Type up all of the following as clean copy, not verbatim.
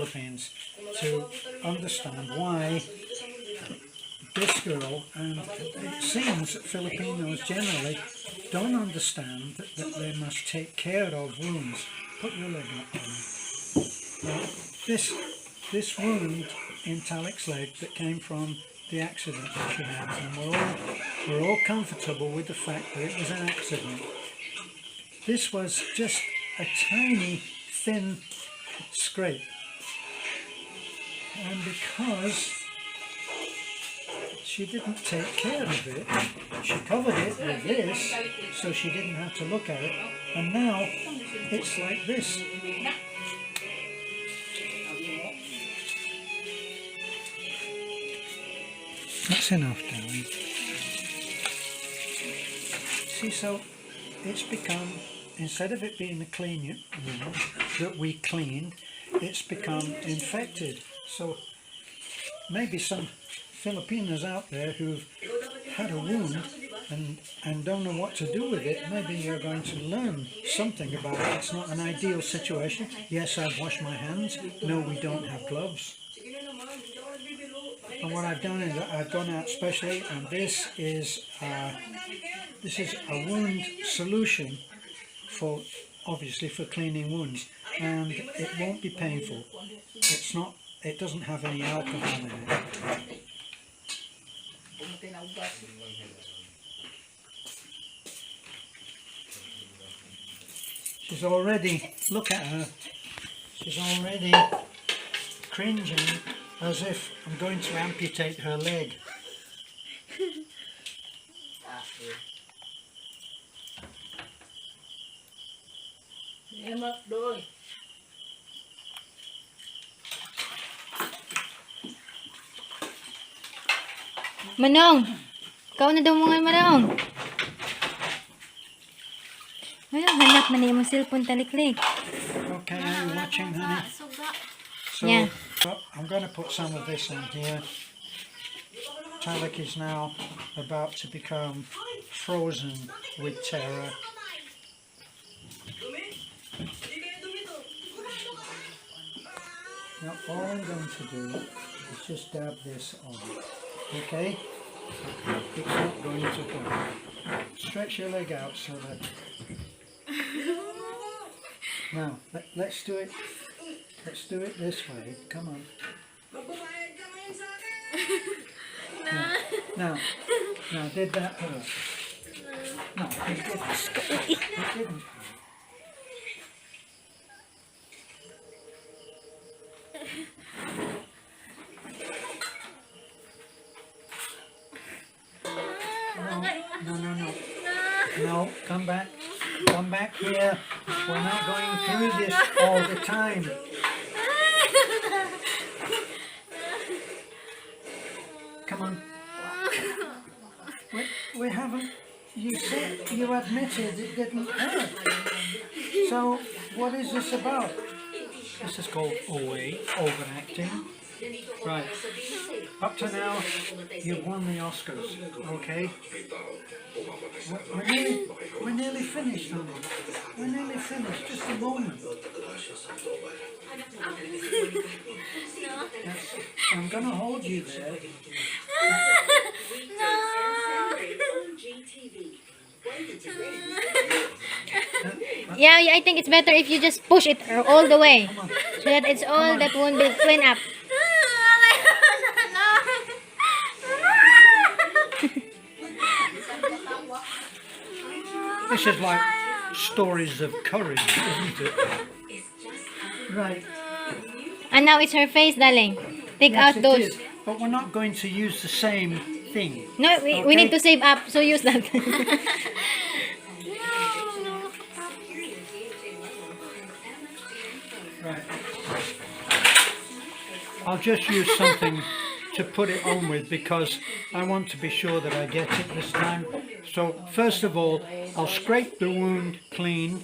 Philippines to understand why this girl, and it seems that Filipinos generally don't understand that they must take care of wounds. Put your leg up on me. Now, this wound in Talik's leg that came from the accident that she had, and we're all comfortable with the fact that it was an accident. This was just a tiny, thin scrape, and because she didn't take care of it, she covered it with this so she didn't have to look at it, and now it's like this. That's enough, darling. See, so it's become, instead of it being a clean wound that we cleaned, it's become infected. So maybe some Filipinos out there who've had a wound and don't know what to do with it, maybe you're going to learn something about it. It's not an ideal situation. Yes, I've washed my hands. No, we don't have gloves. And what I've done is I've gone out specially, and this is a wound solution for, obviously, for cleaning wounds, and it won't be painful. It's not. It doesn't have any alcohol in it. She's already, look at her, she's already cringing as if I'm going to amputate her leg. Manong! Ikaw na daw mga Manong! Manong, hanap man yung cellphone Taliklik. Okay, are you watching, honey? So, yeah. I'm going to put some of this in here. Talik is now about to become frozen with terror. Now all I'm going to do is just dab this on, okay? It's not going to hurt. Stretch your leg out so that... Now, let's do it. Let's do it this way. Come on. Now, did that hurt? No, it didn't. It didn't. No, come back. Come back here. We're not going through this all the time. Come on. We haven't... You said, you admitted it didn't hurt. So, what is this about? This is called OA, overacting. Right. Up to now, you've won the Oscars, okay? We're nearly finished, honey. We're nearly finished. Just a moment. Yes. I'm going to hold you there. Yeah, I think it's better if you just push it all the way, so that it's all that won't be clean up. This is like stories of courage, isn't it? Right. And now it's her face, darling. Take Yes, out those. Is, but we're not going to use the same thing. No, we need to save up, so use that. Right. I'll just use something to put it on with because I want to be sure that I get it this time. So first of all, I'll scrape the wound clean.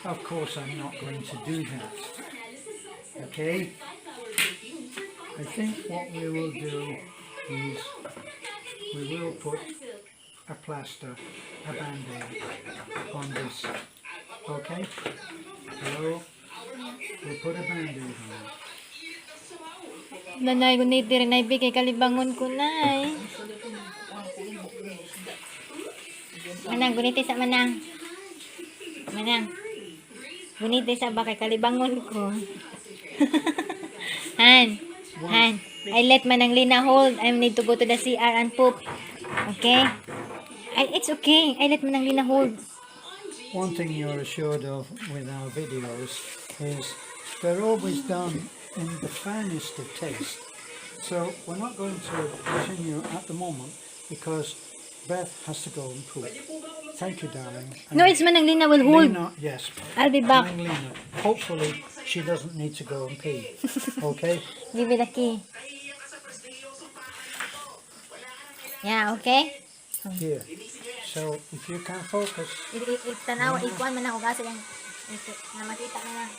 Of course I'm not going to do that. Okay? I think what we will do is we will put a plaster, a band-aid on this. Okay? Hello? We'll put a band-aid on it. Nanay, gunit rin na ibigay kalibangon ko, nay. Manang, gunit sa manang. Manang. Gunit sa bakay kalibangon ko. Han. I let Manang Lina hold. I need to go to the CR and poop. Okay? It's okay. I let Manang Lina hold. One thing you're assured of with our videos is they're always done in the finest of taste. So we're not going to continue at the moment because Beth has to go and poop. Thank you, darling. No, it's Manang Lina will hold. Lena, yes. I'll be back. Lena. Hopefully she doesn't need to go and pee. Okay? Give me the key. Yeah, okay? Here. So if you can focus. Tanawa, ikuan man ako kasi yung na makita na lang.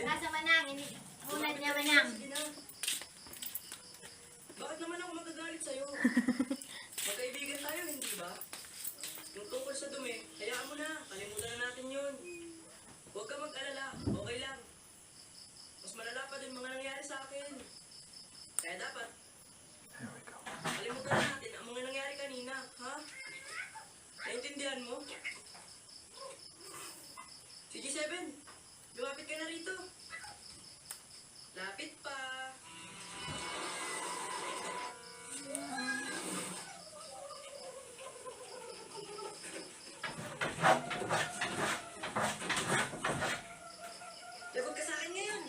Asa Manang, hulad niya Manang. Bakit naman ako magagalit sa'yo? Magkaibigan tayo, hindi ba? Yung tungkol sa dumi, hayaan mo na. Kalimutan na natin yun. Huwag ka mag-alala. Okay lang. Mas malala pa din mga nangyari sa akin. Kaya dapat, kalimutan na natin ang mga nangyari kanina. Ha? Naintindihan mo? Si G7, lumapit ka na rito. Lapit pa. Lagot ka sa akin ngayon.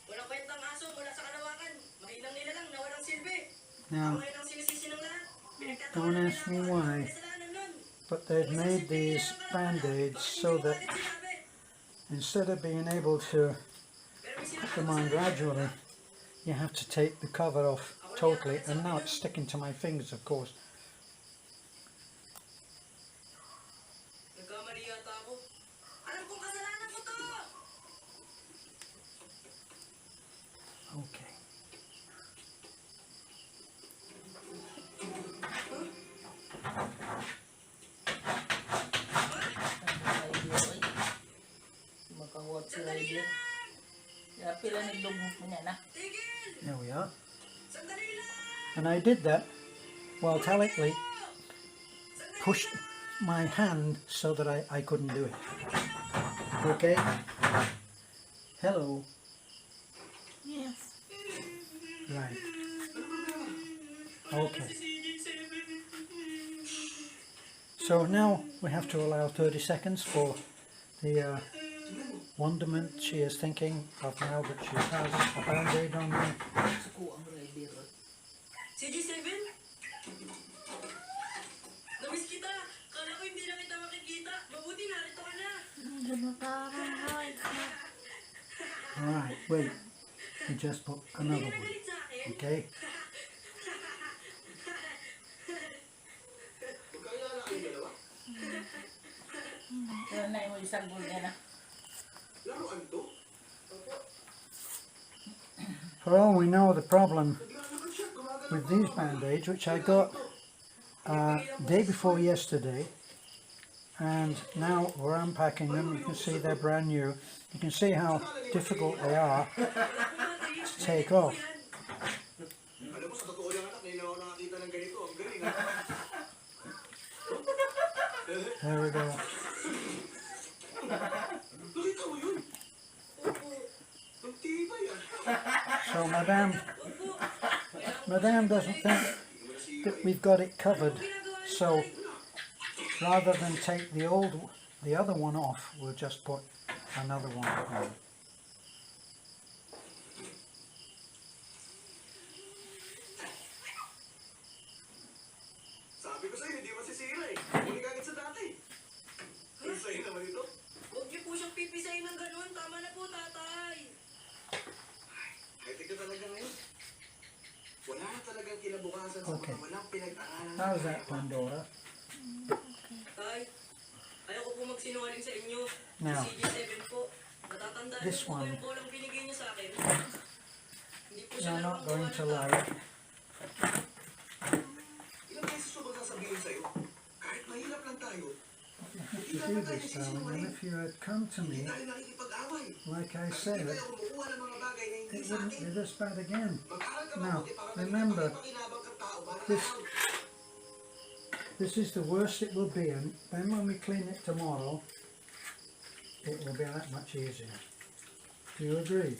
Walang kwentang aso mula sa kalawakan. Mahinang nila lang na walang silbi. Now, Ngayon ang sinisisi ng lahat. don't ask me why, Kasalanan nun. but they've made these band-aids so that instead of being able to put them on gradually, you have to take the cover off totally, and now it's sticking to my fingers, of course. Nagkamali yata ako. Alam kong kasalanan ko to! Okay. Makawat sila din. Ya pila nagdugmok mo niya na. Tigil! There we are. Sandali lang! And I did that while Taliklik pushed my hand so that I couldn't do it. Okay? Hello. Yes. Right. Okay. So now we have to allow 30 seconds for the wonderment she is thinking of now that she has a band-aid on me. Suko ang rider. Si G7? Namiss kita! Kala ko hindi na kita makikita. Mabuti narito ka na. Right, wait. We just put another one. Galit sa akin? Okay? Pero na mo isang gol niya na. For all we know, the problem with these band-aids, which I got day before yesterday, and now we're unpacking them. You can see they're brand new. You can see how difficult they are to take off. Alam mo, sa totoo lang anak, ngayon ako nakakita ng ganito. Ang galing, ha? There we go. Nakita mo yun? Ang tibay, ah. So Madame doesn't think that we've got it covered. So rather than take the other one off, we'll just put another one on. Sabi ko sa'yo, hindi masisira eh. Muli ka agad sa dati. Ang sa'yo naman ito. Huwag niyo po siyang pipisayin ng ganun. Tama na po, tatay. High-tech na talaga ngayon. Wala na talagang kinabukasan sa Okay. mga walang pinag-aralan. How's that, Pandora? Tay, ayaw ko po magsinungaling sa inyo. Now. Si G7 po. Natatawa Tatandaan this niyo po ba one yung bolang binigay niyo sa akin? Hindi po siya you're not larong going to buwan like. Ilang beses ko ba sasabihin sa'yo? Kahit mahirap lang tayo, To do this, darling, and if you had come to hindi me, tayo nakikipag-away. like I At said, hindi tayo kumukuha ng mga bagay na hindi it sa wouldn't akin. be this bad again. Mag-aral ka Now, mabuti para maging remember, makipakinabang kang tao ba? this is the worst it will be, and then when we clean it tomorrow, it will be that much easier. Do you agree?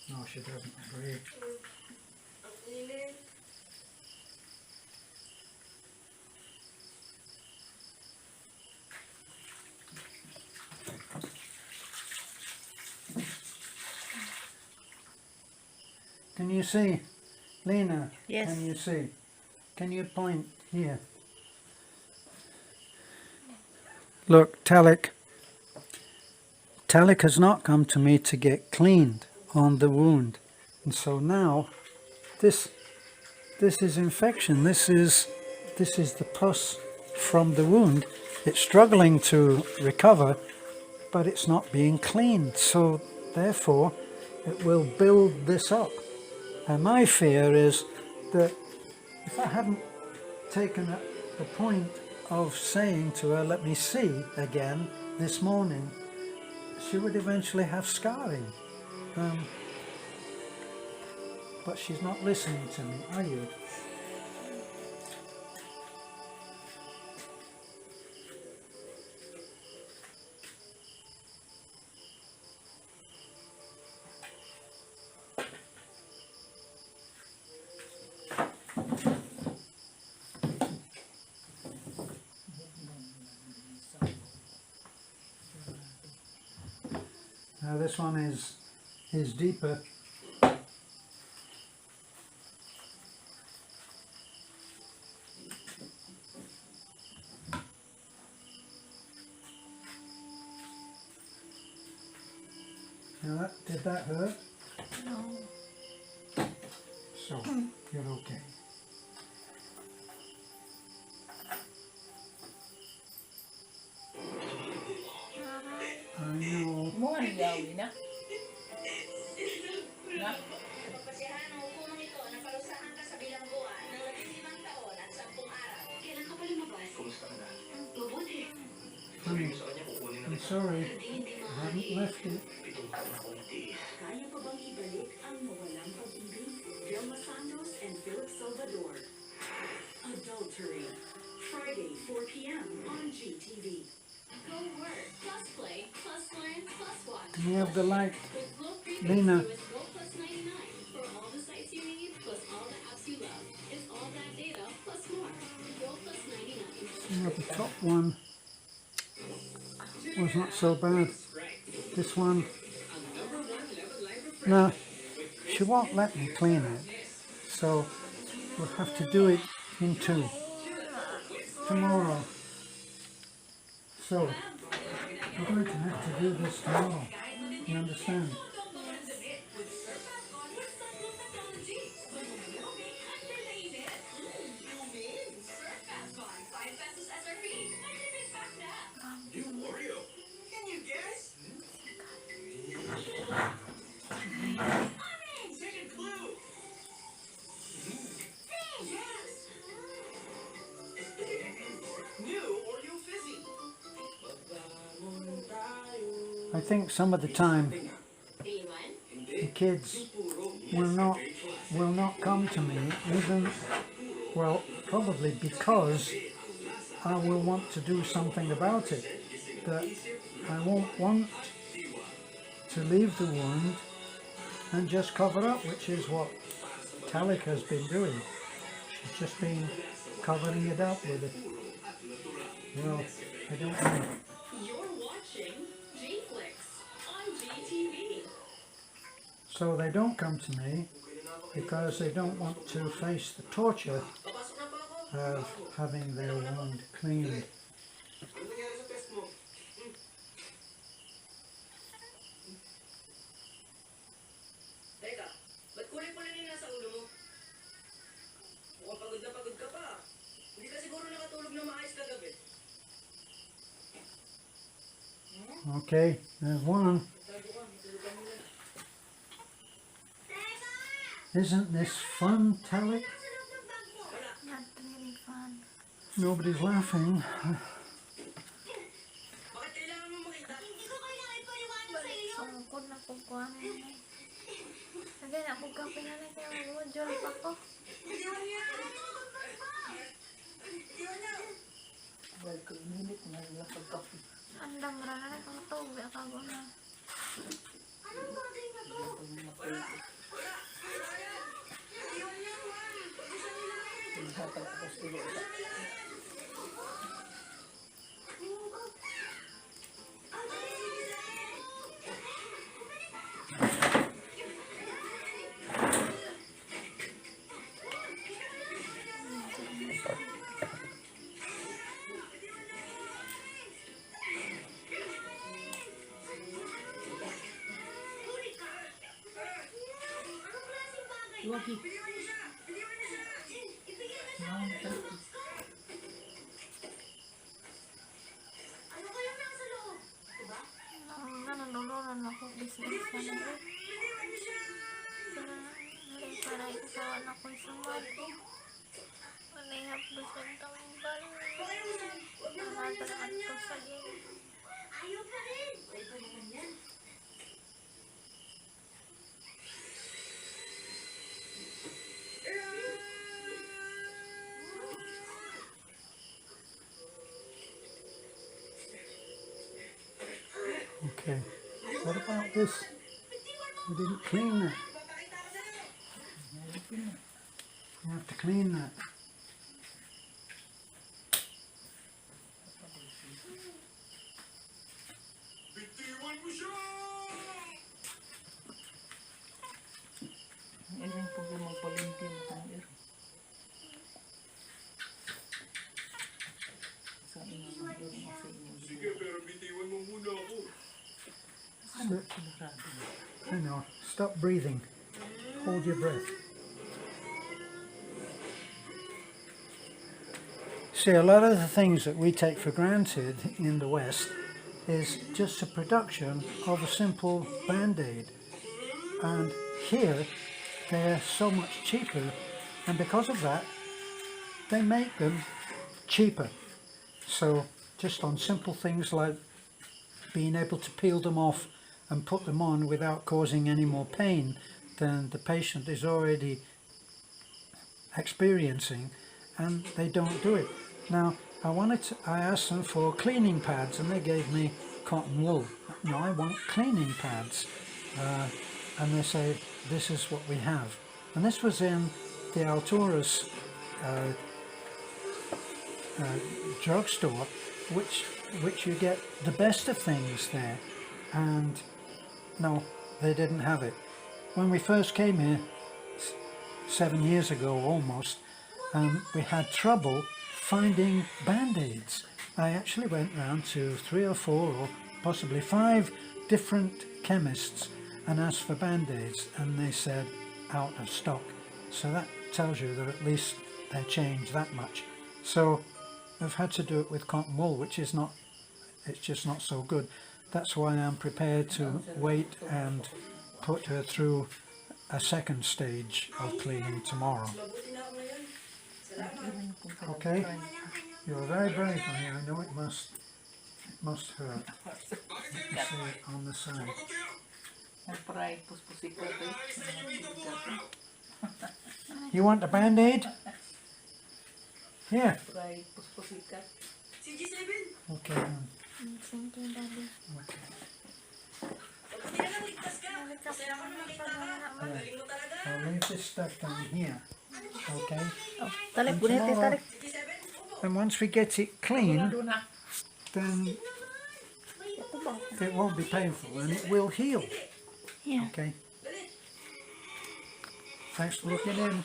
No, she doesn't agree. Ang init. Can you see? Lena, Yes. can you see? Can you point here? Look, Talik. Talik has not come to me to get cleaned on the wound. And so now this is infection. This is the pus from the wound. It's struggling to recover, but it's not being cleaned. So therefore it will build this up. And my fear is that if I hadn't taken the point of saying to her, let me see again this morning, she would eventually have scarring. But she's not listening to me, are you? Now this one is deeper. Now did that hurt? No. So you're okay. I know. Mo ano yawi na? Na? Pagpasyahan ang hukumang ito na parusahan ka sa bilang buwan ng 15 taon at 10 araw. Kailan ka pa lumabas? Kumusta ka na? Mabuti. Honey, Sa kanya kukunin I'm sorry. Hindi I haven't left it. 7 taon na akong tiis. Kaya pa bang ibalik ang nawalang pag-ibig? Vilma Santos and Philip Salvador. Adultery. Friday, 4 p.m. on GTV. Go work, plus play, plus learn, plus watch. Can you have the light? With Glow Prepaid, Lena. US Go Plus 99 for all the sites you need, plus all the apps you love. It's all that data, plus more. Go Plus 99. You know, the top one was not so bad. This one, no, she won't let me clean it. So we'll have to do it in two tomorrow. So we're going to have to do this tomorrow. You understand? You Oreo. Can you guess? Second clue. New Oreo Fizzy. I think some of the time the kids will not come to me, even, well, probably because I will want to do something about it. That I won't want to leave the wound and just cover up, which is what Talik has been doing. She's just been covering it up with it. Well, I don't know. You're watching G-Flix on GTV. So they don't come to me because they don't want to face the torture of having their wound cleaned. Ano nangyari sa test mo? Teka, ba't kulay-kulay na yung nasa ulo mo? Mukhang pagod na pagod ka pa. Hindi ka siguro nakatulog na maayos kagabi. Okay, there's one. Isn't this fun, Talik? Not really fun. Nobody's laughing. Bakit kailangan mo makita? Sungkod na ko kuha na yun. Sagay na ako kape na lang kaya mag-module pa ko. Well, kung minute na lang pagkapi. Andam ra na lang kung tubi ako na. Hatag ako sa tulo. Iwagi. Nanulungan ako business na nila. Hindi para ikasawan ako sa mga. Malay hapos ng tambal. Namataraan ko sa game. Ayaw pa rin. Ay, pa naman yan. Okay, what about this? We didn't clean that. You have to clean that. Bitiwan mo siya! Yan yung problema magpalinti mo tayo. Sa inyo, magduro mo sa inyo. Sige, pero bitiwan mo muna ako. I know, stop breathing. Hold your breath. See, a lot of the things that we take for granted in the West is just a production of a simple band-aid. And here, they're so much cheaper, and because of that, they make them cheaper. So, just on simple things like being able to peel them off and put them on without causing any more pain than the patient is already experiencing, and they don't do it. Now, I asked them for cleaning pads, and they gave me cotton wool. No, I want cleaning pads. And they say, this is what we have. And this was in the Alturas drugstore, which you get the best of things there. And no, they didn't have it. When we first came here 7 years ago almost, we had trouble finding band-aids. I actually went round to 3 or 4 or possibly 5 different chemists and asked for band-aids, and they said out of stock. So that tells you that at least they changed that much. So I've had to do it with cotton wool, which is not, it's just not so good. That's why I'm prepared to wait and put her through a second stage of cleaning tomorrow. Mabuti na ako ngayon. Salamat. Okay? You're very brave, honey. I know it must hurt. You see it on the side. Nagparay, puspusikat eh. You want a band-aid? Here. Nagparay, puspusikat. Si G7! Okay. Thank you, Daddy. Okay. Mabuti na lang ligtas ka. Masaya ako na makita ka. Magaling mo talaga. I'll leave this stuff down here. Okay. Talik, bunete, talik. Si G7, upo. And once we get it clean, then it won't be painful and it will heal. Yeah. Okay. Dali. Thanks for looking in.